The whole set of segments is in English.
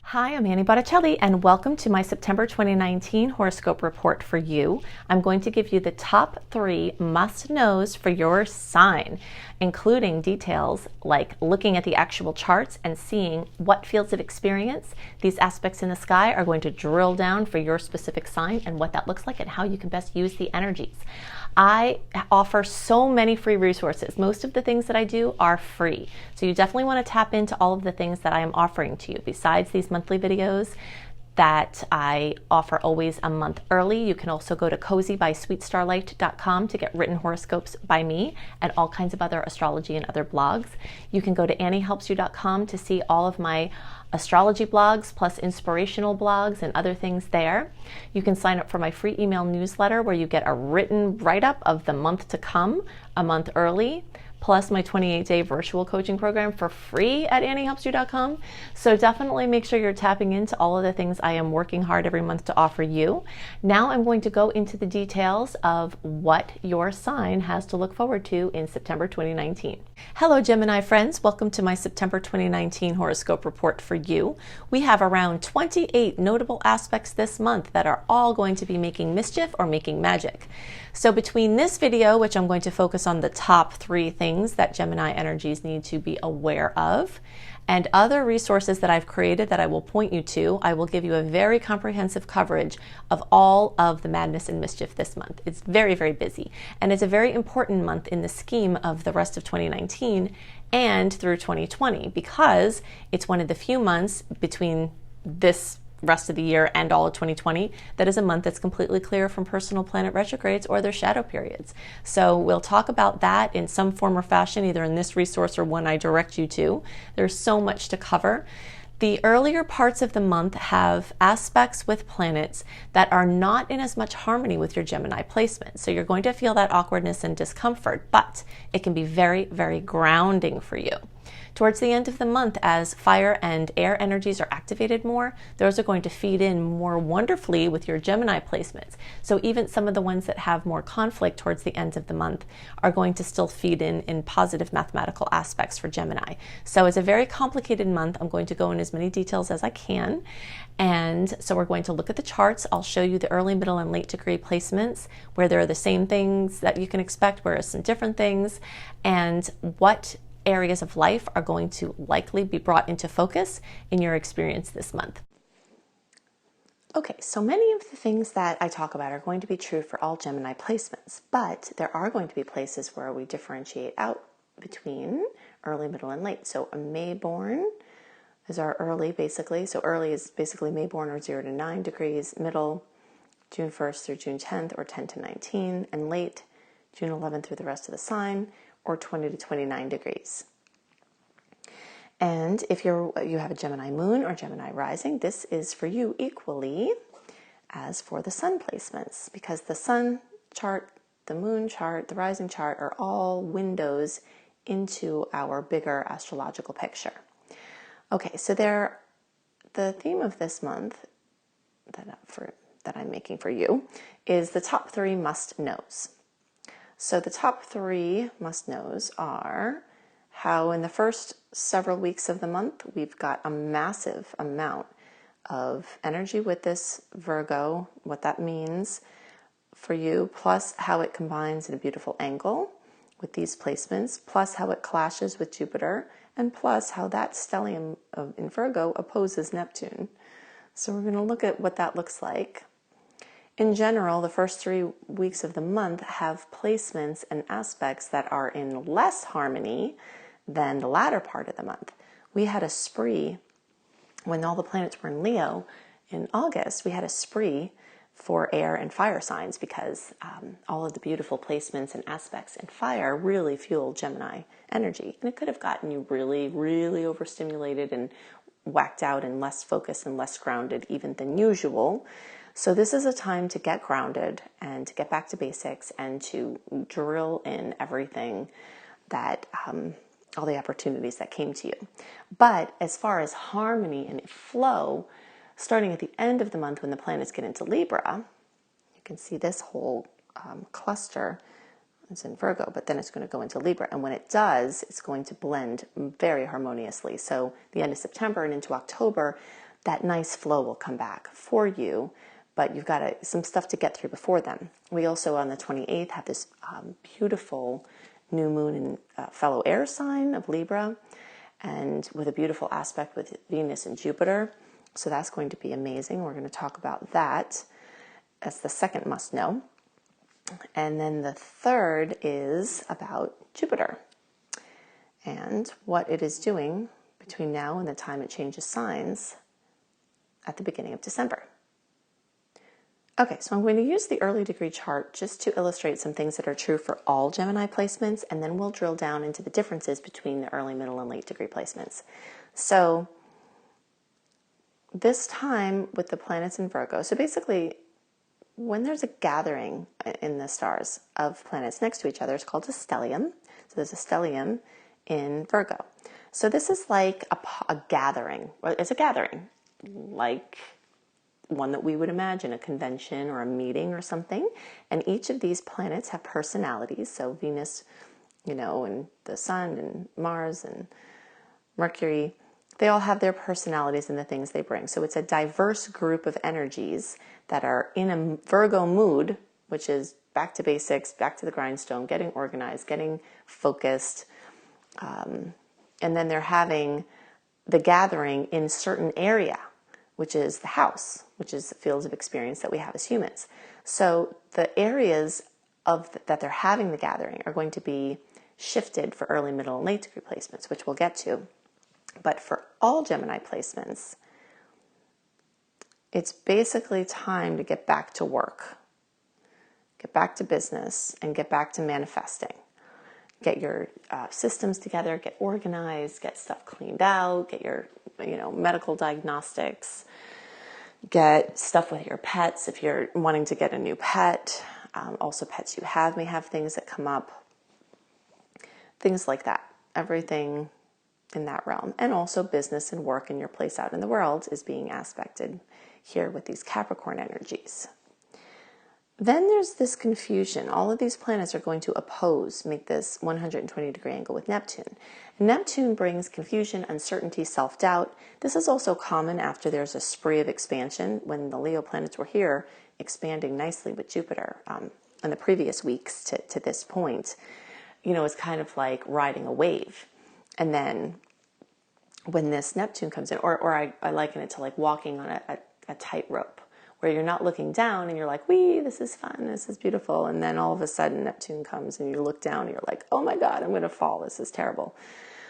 Hi, I'm Annie Botticelli, and welcome to my September 2019 horoscope report for you. I'm going to give you the top 3 must-knows for your sign, including details like looking at the actual charts and seeing what fields of experience these aspects in the sky are going to drill down for your specific sign and what that looks like and how you can best use the energies. I offer so many free resources. Most of the things that I do are free. So you definitely want to tap into all of the things that I am offering to you. Besides these monthly videos that I offer always a month early, you can also go to cozybysweetstarlight.com to get written horoscopes by me and all kinds of other astrology and other blogs. You can go to anniehelpsyou.com to see all of my astrology blogs plus inspirational blogs and other things there. You can sign up for my free email newsletter where you get a written write-up of the month to come a month early, plus my 28-day virtual coaching program for free at anniehelpsyou.com. So definitely make sure you're tapping into all of the things I am working hard every month to offer you. Now I'm going to go into the details of what your sign has to look forward to in September 2019. Hello Gemini friends, welcome to my September 2019 horoscope report for you. We have around 28 notable aspects this month that are all going to be making mischief or making magic. So between this video, which I'm going to focus on the top 3 things that Gemini energies need to be aware of, and other resources that I've created that I will point you to, I will give you a very comprehensive coverage of all of the madness and mischief this month. It's very, very busy, and it's a very important month in the scheme of the rest of 2019 and through 2020 because it's one of the few months between this rest of the year and all of 2020 that is a month that's completely clear from personal planet retrogrades or their shadow periods. So we'll talk about that in some form or fashion, either in this resource or one I direct you to. There's so much to cover. The earlier parts of the month have aspects with planets that are not in as much harmony with your Gemini placement. So you're going to feel that awkwardness and discomfort, but it can be very, very grounding for you. Towards the end of the month, as fire and air energies are activated more, those are going to feed in more wonderfully with your Gemini placements. So even some of the ones that have more conflict towards the end of the month are going to still feed in positive mathematical aspects for Gemini. So it's a very complicated month. I'm going to go in as many details as I can. And so we're going to look at the charts. I'll show you the early, middle, and late degree placements where there are the same things that you can expect, whereas some different things, and what areas of life are going to likely be brought into focus in your experience this month. Okay, so many of the things that I talk about are going to be true for all Gemini placements, but there are going to be places where we differentiate out between early, middle, and late. So a May-born is our early, basically. So early is basically May-born or 0 to 9 degrees, middle, June 1st through June 10th or 10 to 19, and late, June 11th through the rest of the sign, or 20 to 29 degrees. And if you have a Gemini moon or Gemini rising, this is for you equally as for the sun placements, because the sun chart, the moon chart, the rising chart are all windows into our bigger astrological picture. Okay, so the theme of this month that I'm making for you is the top 3 must-knows. So the top 3 must-knows are how in the first several weeks of the month, we've got a massive amount of energy with this Virgo, what that means for you, plus how it combines in a beautiful angle with these placements, plus how it clashes with Jupiter, and plus how that stellium in Virgo opposes Neptune. So we're going to look at what that looks like. In general, the first 3 weeks of the month have placements and aspects that are in less harmony than the latter part of the month. We had a spree when all the planets were in Leo in August. We had a spree for air and fire signs because all of the beautiful placements and aspects in fire really fuel Gemini energy. And it could have gotten you really, really overstimulated and whacked out and less focused and less grounded even than usual. So this is a time to get grounded and to get back to basics and to drill in everything that, all the opportunities that came to you. But as far as harmony and flow, starting at the end of the month when the planets get into Libra, you can see this whole cluster is in Virgo, but then it's going to go into Libra. And when it does, it's going to blend very harmoniously. So the end of September and into October, that nice flow will come back for you, but you've got some stuff to get through before then. We also, on the 28th, have this beautiful new moon in fellow air sign of Libra, and with a beautiful aspect with Venus and Jupiter. So that's going to be amazing. We're going to talk about that. That's the second must know. And then the third is about Jupiter and what it is doing between now and the time it changes signs at the beginning of December. Okay, so I'm going to use the early degree chart just to illustrate some things that are true for all Gemini placements, and then we'll drill down into the differences between the early, middle, and late degree placements. So this time with the planets in Virgo, so basically when there's a gathering in the stars of planets next to each other, it's called a stellium. So there's a stellium in Virgo. So this is like a gathering. It's a gathering, like one that we would imagine, a convention or a meeting or something. And each of these planets have personalities. So Venus, and the Sun and Mars and Mercury, they all have their personalities and the things they bring. So it's a diverse group of energies that are in a Virgo mood, which is back to basics, back to the grindstone, getting organized, getting focused. And then they're having the gathering in a certain area, which is the house, which is the fields of experience that we have as humans. So the areas that they're having the gathering are going to be shifted for early, middle, and late degree placements, which we'll get to. But for all Gemini placements, it's basically time to get back to work, get back to business, and get back to manifesting. Get your systems together, get organized, get stuff cleaned out, get your medical diagnostics, get stuff with your pets if you're wanting to get a new pet. Also pets you have may have things that come up, things like that. Everything in that realm. And also business and work and your place out in the world is being aspected here with these Capricorn energies. Then there's this confusion. All of these planets are going to make this 120-degree angle with Neptune. Neptune brings confusion, uncertainty, self-doubt. This is also common after there's a spree of expansion when the Leo planets were here, expanding nicely with Jupiter in the previous weeks to this point. It's kind of like riding a wave. And then when this Neptune comes in, or I liken it to like walking on a tightrope, where you're not looking down and you're like, wee, this is fun, this is beautiful. And then all of a sudden Neptune comes and you look down and you're like, oh my God, I'm going to fall. This is terrible.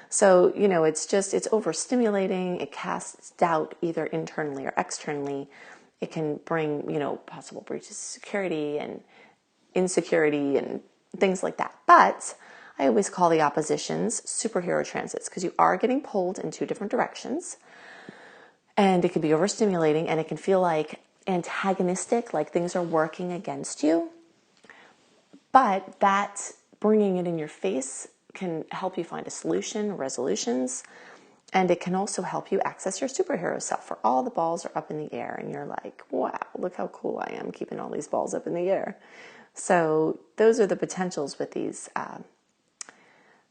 So, it's overstimulating. It casts doubt either internally or externally. It can bring, possible breaches of security and insecurity and things like that. But I always call the oppositions superhero transits because you are getting pulled in two different directions. And it can be overstimulating and it can feel like antagonistic, like things are working against you. But that bringing it in your face can help you find a solution, resolutions, and it can also help you access your superhero self, where all the balls are up in the air and you're like, wow, look how cool I am keeping all these balls up in the air. So those are the potentials with these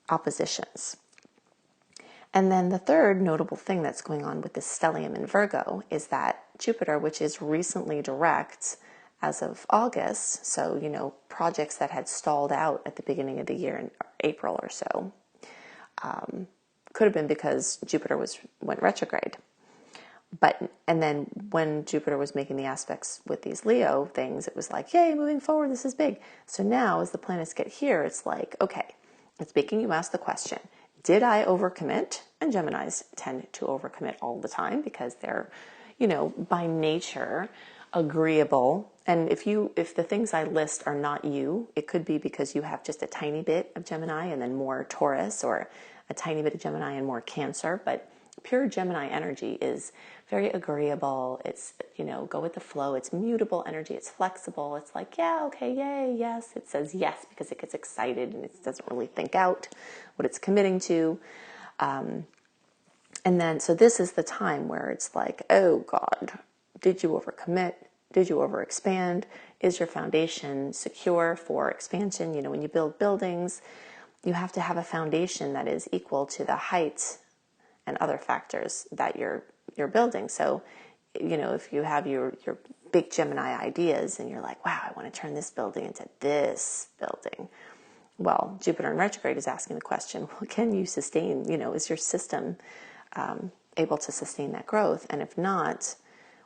oppositions. And then the third notable thing that's going on with this stellium in Virgo is that Jupiter, which is recently direct as of August, so, projects that had stalled out at the beginning of the year in April or so, could have been because Jupiter went retrograde. And then when Jupiter was making the aspects with these Leo things, it was like, yay, moving forward, this is big. So now as the planets get here, it's like, okay, it's making you ask the question, did I overcommit? And Geminis tend to overcommit all the time because they're, by nature agreeable. And if the things I list are not you, it could be because you have just a tiny bit of Gemini and then more Taurus, or a tiny bit of Gemini and more Cancer. But pure Gemini energy is very agreeable. It's, go with the flow. It's mutable energy. It's flexible. It's like, yeah, okay, yay, yes. It says yes because it gets excited and it doesn't really think out what it's committing to. And then, so this is the time where it's like, oh God, did you overcommit? Did you overexpand? Is your foundation secure for expansion? When you build buildings, you have to have a foundation that is equal to the height and other factors that you're your building. So, if you have your big Gemini ideas and you're like, wow, I want to turn this building into this building. Well, Jupiter in retrograde is asking the question, well, can you sustain, is your system able to sustain that growth? And if not,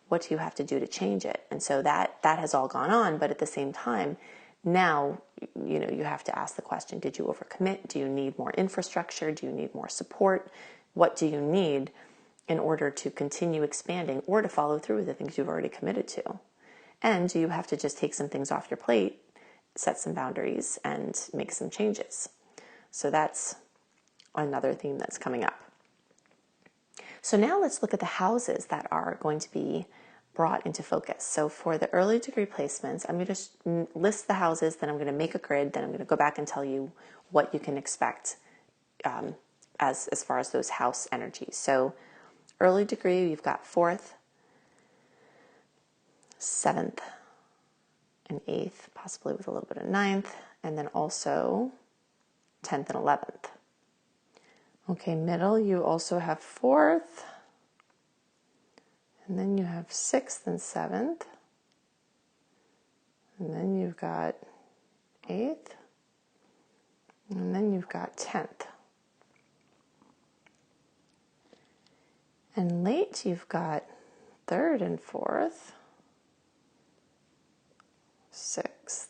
what do you have to do to change it? And so that has all gone on, but at the same time, now, you have to ask the question, did you overcommit? Do you need more infrastructure? Do you need more support? What do you need in order to continue expanding or to follow through with the things you've already committed to? And do you have to just take some things off your plate, set some boundaries, and make some changes? So that's another theme that's coming up. So now let's look at the houses that are going to be brought into focus. So for the early degree placements, I'm going to list the houses, then I'm going to make a grid, then I'm going to go back and tell you what you can expect as far as those house energies. So early degree, you've got 4th, 7th, and 8th, possibly with a little bit of 9th, and then also 10th and 11th. Okay, middle, you also have 4th, and then you have 6th and 7th, and then you've got 8th, and then you've got 10th. And late, you've got 3rd and 4th, 6th,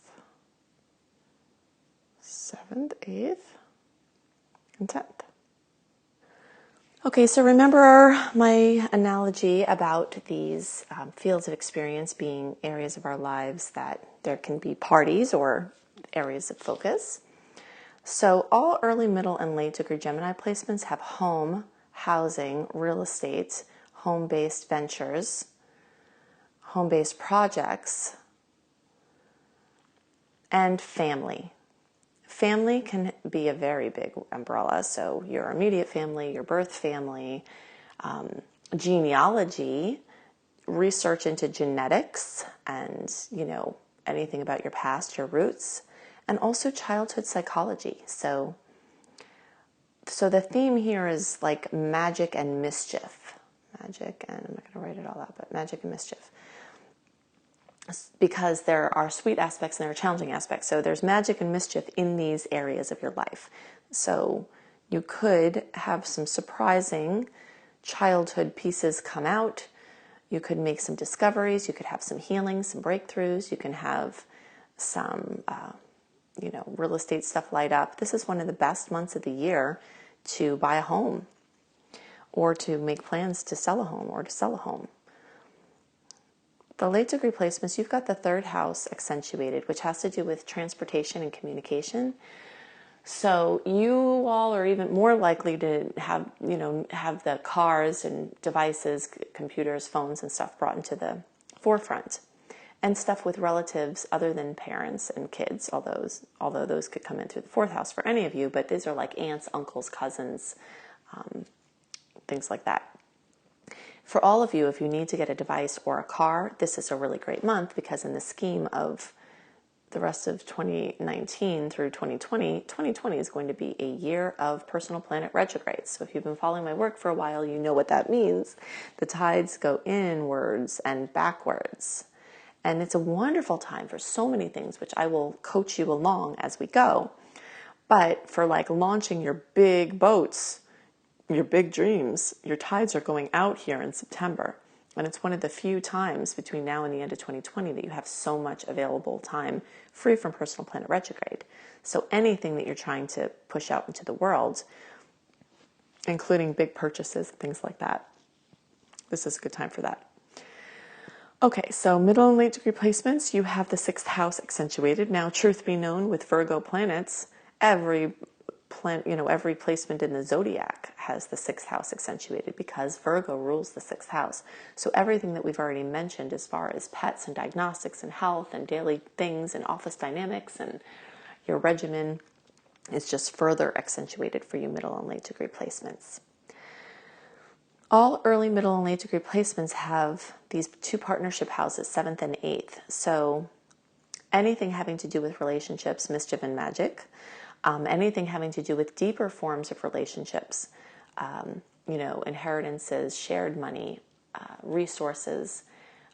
7th, 8th, and 10th. Okay, so remember my analogy about these fields of experience being areas of our lives that there can be parties or areas of focus. So all early, middle, and late degree Gemini placements have home, housing, real estate, home-based ventures, home-based projects, and family. Family can be a very big umbrella. So your immediate family, your birth family, genealogy, research into genetics and, anything about your past, your roots, and also childhood psychology. So the theme here is like magic and mischief. Magic, and I'm not going to write it all out, but magic and mischief. Because there are sweet aspects and there are challenging aspects. So there's magic and mischief in these areas of your life. So you could have some surprising childhood pieces come out. You could make some discoveries. You could have some healing, some breakthroughs. You can have some, real estate stuff light up. This is one of the best months of the year to buy a home or to make plans to sell a home or to sell a home. The late degree placements, you've got the 3rd house accentuated, which has to do with transportation and communication. So you all are even more likely to have the cars and devices, computers, phones, and stuff brought into the forefront. And stuff with relatives other than parents and kids, although those could come in through the 4th house for any of you, but these are like aunts, uncles, cousins, things like that. For all of you, if you need to get a device or a car, this is a really great month because in the scheme of the rest of 2019 through 2020, 2020 is going to be a year of personal planet retrogrades. So if you've been following my work for a while, you know what that means. The tides go inwards and backwards. And it's a wonderful time for so many things, which I will coach you along as we go. But for like launching your big boats, your big dreams, your tides are going out here in September. And it's one of the few times between now and the end of 2020 that you have so much available time free from personal planet retrograde. So anything that you're trying to push out into the world, including big purchases and things like that, this is a good time for that. Okay, so middle and late degree placements, you have the 6th house accentuated. Now, truth be known, with Virgo planets, every placement in the zodiac has the 6th house accentuated because Virgo rules the 6th house. So everything that we've already mentioned as far as pets and diagnostics and health and daily things and office dynamics and your regimen is just further accentuated for you middle and late degree placements. All early, middle, and late degree placements have these 2 partnership houses, 7th and 8th. So anything having to do with relationships, mischief, and magic, anything having to do with deeper forms of relationships, inheritances, shared money, resources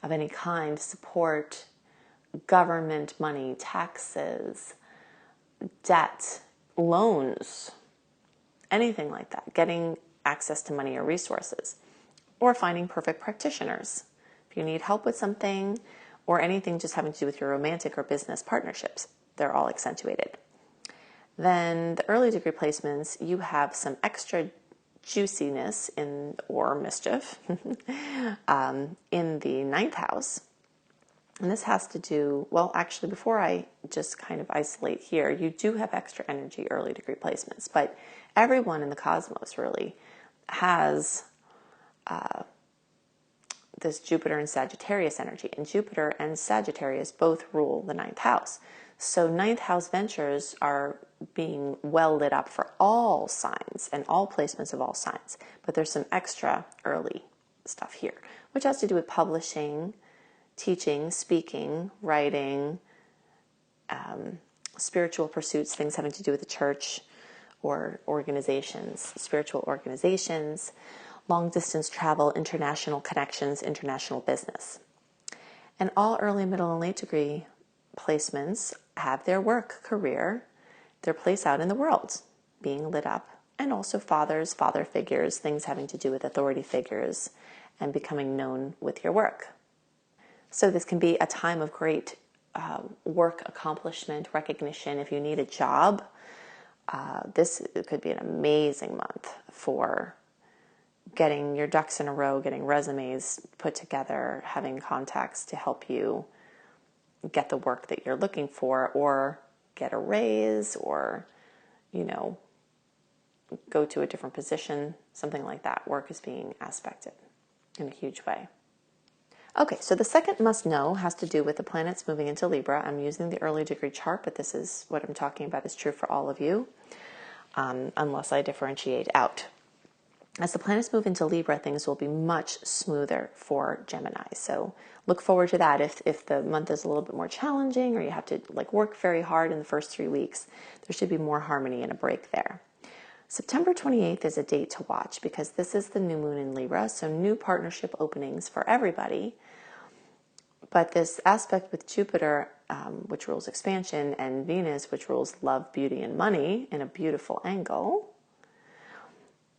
of any kind, support, government money, taxes, debt, loans, anything like that, getting access to money or resources, or finding perfect practitioners. If you need help with something or anything just having to do with your romantic or business partnerships, they're all accentuated. Then the early degree placements, you have some extra juiciness or mischief in the ninth house. And this has to do, well, actually, before I just kind of isolate here, you do have extra energy early degree placements, but everyone in the cosmos really has this Jupiter and Sagittarius energy. And Jupiter and Sagittarius both rule the ninth house. So ninth house ventures are being well lit up for all signs and all placements of all signs. But there's some extra early stuff here, which has to do with publishing, teaching, speaking, writing, spiritual pursuits, things having to do with the church or organizations, spiritual organizations, long distance travel, international connections, international business. And all early, middle, and late degree placements have their work, career, their place out in the world being lit up, and also fathers, father figures, things having to do with authority figures, and becoming known with your work. So this can be a time of great work accomplishment, recognition. If you need a job, this could be an amazing month for getting your ducks in a row, getting resumes put together, having contacts to help you get the work that you're looking for, or get a raise, or, go to a different position, something like that. Work is being aspected in a huge way. Okay, so the second must know has to do with the planets moving into Libra. I'm using the early degree chart, but this is what I'm talking about is true for all of you, unless I differentiate out. As the planets move into Libra, things will be much smoother for Gemini. So look forward to that. If the month is a little bit more challenging, or you have to work very hard in the first 3 weeks, there should be more harmony and a break there. September 28th is a date to watch because this is the new moon in Libra, so new partnership openings for everybody. But this aspect with Jupiter, which rules expansion, and Venus, which rules love, beauty, and money in a beautiful angle,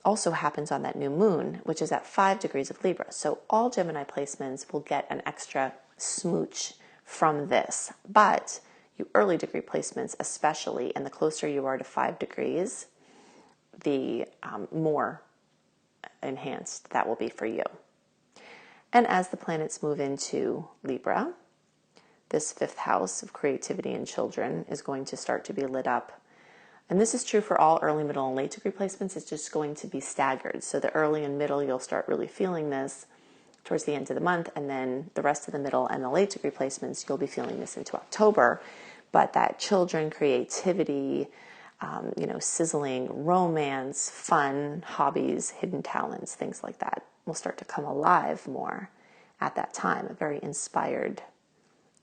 also happens on that new moon, which is at 5 degrees of Libra. So all Gemini placements will get an extra smooch from this. But you early degree placements especially, and the closer you are to 5 degrees, the more enhanced that will be for you. And as the planets move into Libra, this 5th house of creativity and children is going to start to be lit up. And this is true for all early, middle, and late degree placements. It's just going to be staggered. So the early and middle, you'll start really feeling this towards the end of the month. And then the rest of the middle and the late degree placements, you'll be feeling this into October. But that children, creativity, sizzling, romance, fun, hobbies, hidden talents, things like that will start to come alive more at that time, a very inspired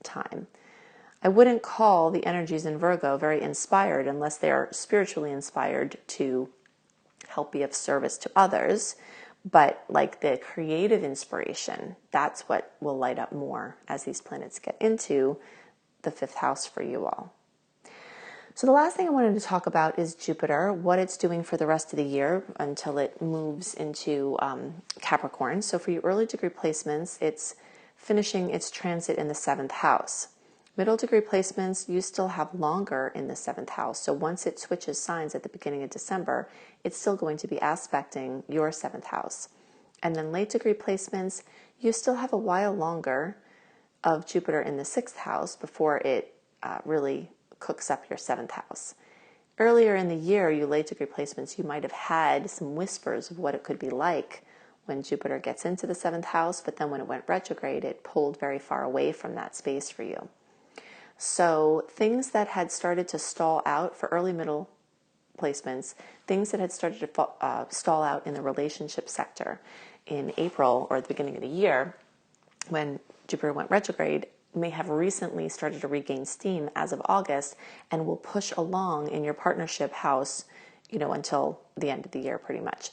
time. I wouldn't call the energies in Virgo very inspired unless they're spiritually inspired to help be of service to others. But the creative inspiration, that's what will light up more as these planets get into the 5th house for you all. So the last thing I wanted to talk about is Jupiter, what it's doing for the rest of the year until it moves into Capricorn. So for your early degree placements, it's finishing its transit in the 7th house. Middle degree placements, you still have longer in the 7th house. So once it switches signs at the beginning of December, it's still going to be aspecting your 7th house. And then late degree placements, you still have a while longer of Jupiter in the 6th house before it really cooks up your 7th house. Earlier in the year, you late degree placements, you might have had some whispers of what it could be like when Jupiter gets into the 7th house, but then when it went retrograde, it pulled very far away from that space for you. So things that had started to stall out for early middle placements, things that had started to stall out in the relationship sector in April or the beginning of the year when Jupiter went retrograde, may have recently started to regain steam as of August and will push along in your partnership house, until the end of the year pretty much.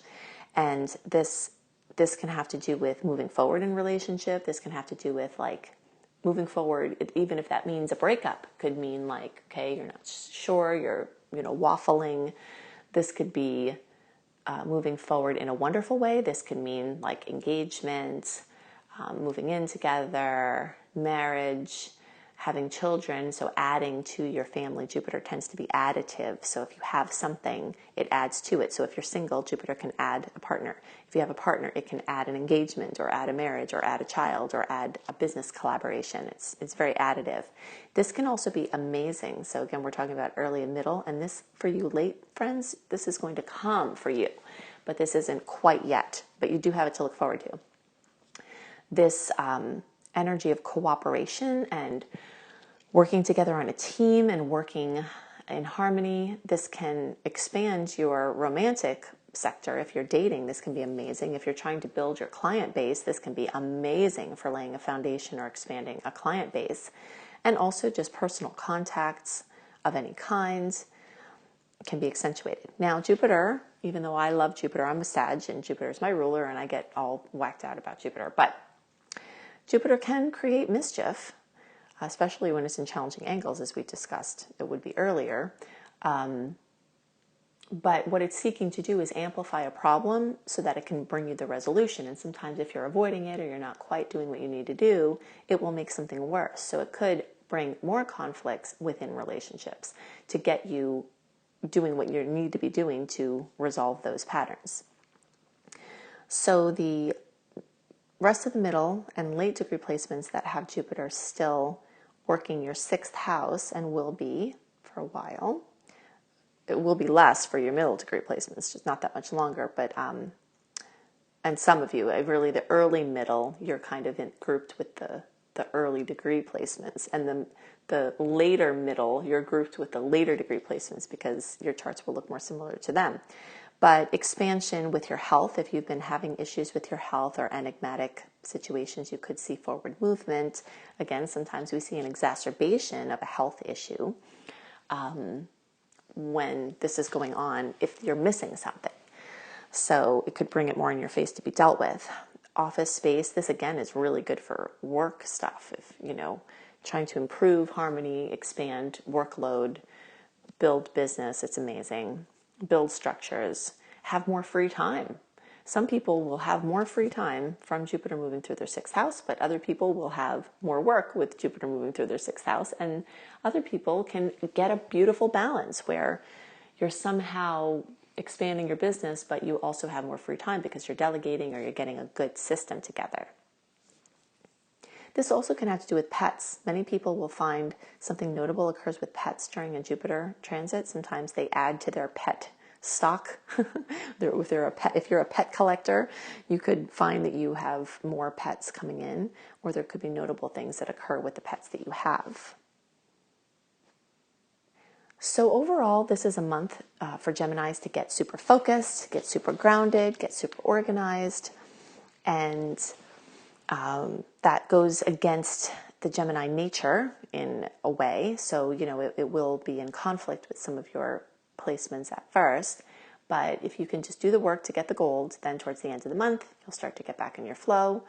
And this can have to do with moving forward in relationship. This can have to do with like moving forward, even if that means a breakup. Could mean like, okay, you're not sure, you're, waffling. This could be moving forward in a wonderful way. This could mean like engagement, moving in together, marriage, having children. So adding to your family. Jupiter tends to be additive. So if you have something, it adds to it. So if you're single, Jupiter can add a partner. If you have a partner, it can add an engagement or add a marriage or add a child or add a business collaboration. It's very additive. This can also be amazing. So again, we're talking about early and middle. And this, for you late friends, this is going to come for you. But this isn't quite yet. But you do have it to look forward to. This energy of cooperation and working together on a team and working in harmony. This can expand your romantic sector. If you're dating, this can be amazing. If you're trying to build your client base, this can be amazing for laying a foundation or expanding a client base. And also just personal contacts of any kind can be accentuated. Now, Jupiter, even though I love Jupiter, I'm a Sag and Jupiter is my ruler and I get all whacked out about Jupiter, but Jupiter can create mischief, especially when it's in challenging angles, as we discussed, it would be earlier. But what it's seeking to do is amplify a problem so that it can bring you the resolution. And sometimes if you're avoiding it or you're not quite doing what you need to do, it will make something worse. So it could bring more conflicts within relationships to get you doing what you need to be doing to resolve those patterns. So the rest of the middle and late degree placements that have Jupiter still working your 6th house and will be for a while. It will be less for your middle degree placements, just not that much longer. But and some of you, really the early middle, you're kind of grouped with the early degree placements, and the later middle, you're grouped with the later degree placements because your charts will look more similar to them. But expansion with your health, if you've been having issues with your health or enigmatic situations, you could see forward movement. Again, sometimes we see an exacerbation of a health issue when this is going on if you're missing something. So it could bring it more in your face to be dealt with. Office space, this again is really good for work stuff. If, trying to improve harmony, expand workload, build business, it's amazing. Build structures, have more free time. Some people will have more free time from Jupiter moving through their 6th house, but other people will have more work with Jupiter moving through their 6th house, and other people can get a beautiful balance where you're somehow expanding your business, but you also have more free time because you're delegating or you're getting a good system together. This also can have to do with pets. Many people will find something notable occurs with pets during a Jupiter transit. Sometimes they add to their pet stock. If you're a pet collector, you could find that you have more pets coming in, or there could be notable things that occur with the pets that you have. So overall, this is a month for Geminis to get super focused, get super grounded, get super organized, and that goes against the Gemini nature in a way. So, it will be in conflict with some of your placements at first. But if you can just do the work to get the gold, then towards the end of the month, you'll start to get back in your flow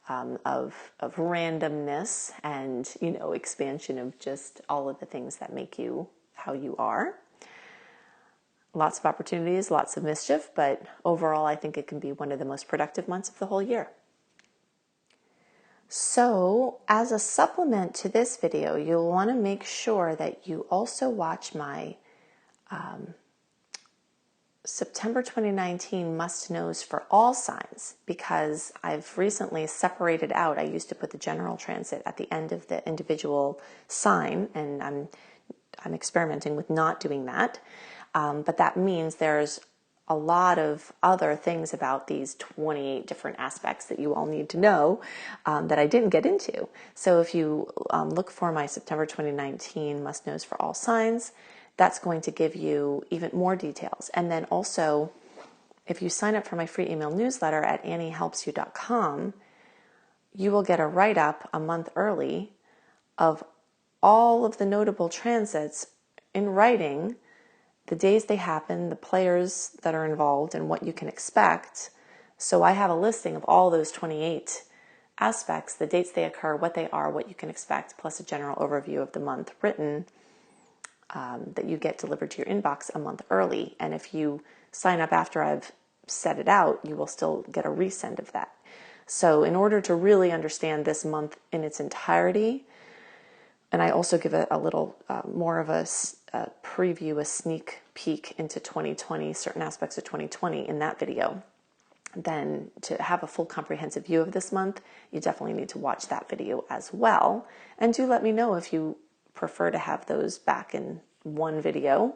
of randomness and, expansion of just all of the things that make you how you are. Lots of opportunities, lots of mischief, but overall, I think it can be one of the most productive months of the whole year. So, as a supplement to this video, you'll want to make sure that you also watch my September 2019 must-knows for all signs, because I've recently separated out. I used to put the general transit at the end of the individual sign, and I'm experimenting with not doing that. But that means there's a lot of other things about these 28 different aspects that you all need to know that I didn't get into. So if you look for my September 2019 must-knows for all signs, that's going to give you even more details. And then also, if you sign up for my free email newsletter at anniehelpsyou.com, you will get a write-up a month early of all of the notable transits in writing the days they happen, the players that are involved, and what you can expect. So I have a listing of all those 28 aspects, the dates they occur, what they are, what you can expect, plus a general overview of the month written that you get delivered to your inbox a month early. And if you sign up after I've set it out, you will still get a resend of that. So in order to really understand this month in its entirety, and I also give a little more of a preview, a sneak peek into 2020, certain aspects of 2020 in that video, then to have a full comprehensive view of this month, you definitely need to watch that video as well. And do let me know if you prefer to have those back in one video,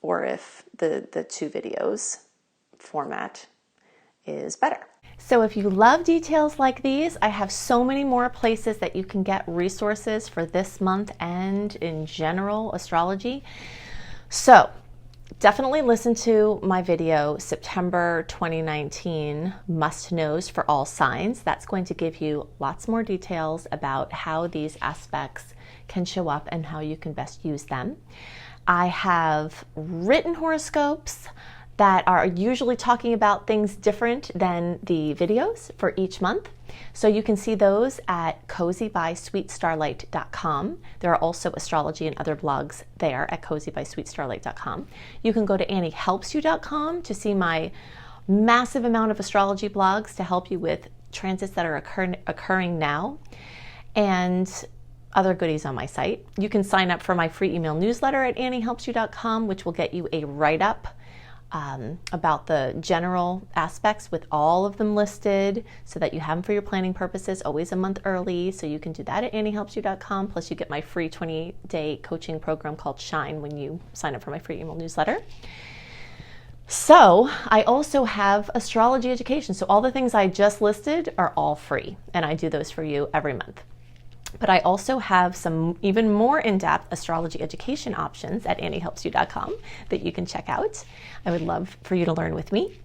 or if the 2 videos format is better. So if you love details like these, I have so many more places that you can get resources for this month and in general astrology. So definitely listen to my video, September 2019 Must Knows for All Signs. That's going to give you lots more details about how these aspects can show up and how you can best use them. I have written horoscopes that are usually talking about things different than the videos for each month. So you can see those at cozybysweetstarlight.com. There are also astrology and other blogs there at cozybysweetstarlight.com. You can go to anniehelpsyou.com to see my massive amount of astrology blogs to help you with transits that are occurring now, and other goodies on my site. You can sign up for my free email newsletter at anniehelpsyou.com, which will get you a write-up about the general aspects with all of them listed so that you have them for your planning purposes, always a month early. So you can do that at anniehelpsyou.com. Plus you get my free 28-day coaching program called Shine when you sign up for my free email newsletter. So I also have astrology education. So all the things I just listed are all free, and I do those for you every month. But I also have some even more in-depth astrology education options at anniehelpsyou.com that you can check out. I would love for you to learn with me.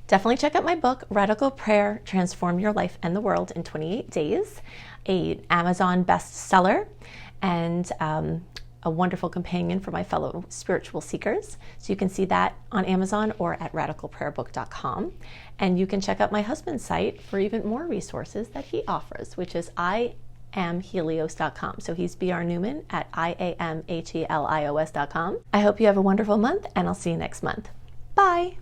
Definitely check out my book, Radical Prayer, Transform Your Life and the World in 28 Days, an Amazon bestseller, and a wonderful companion for my fellow spiritual seekers. So you can see that on Amazon or at radicalprayerbook.com. And you can check out my husband's site for even more resources that he offers, which is iamhelios.com. So he's B.R. Newman at iamhelios.com. I hope you have a wonderful month, and I'll see you next month. Bye.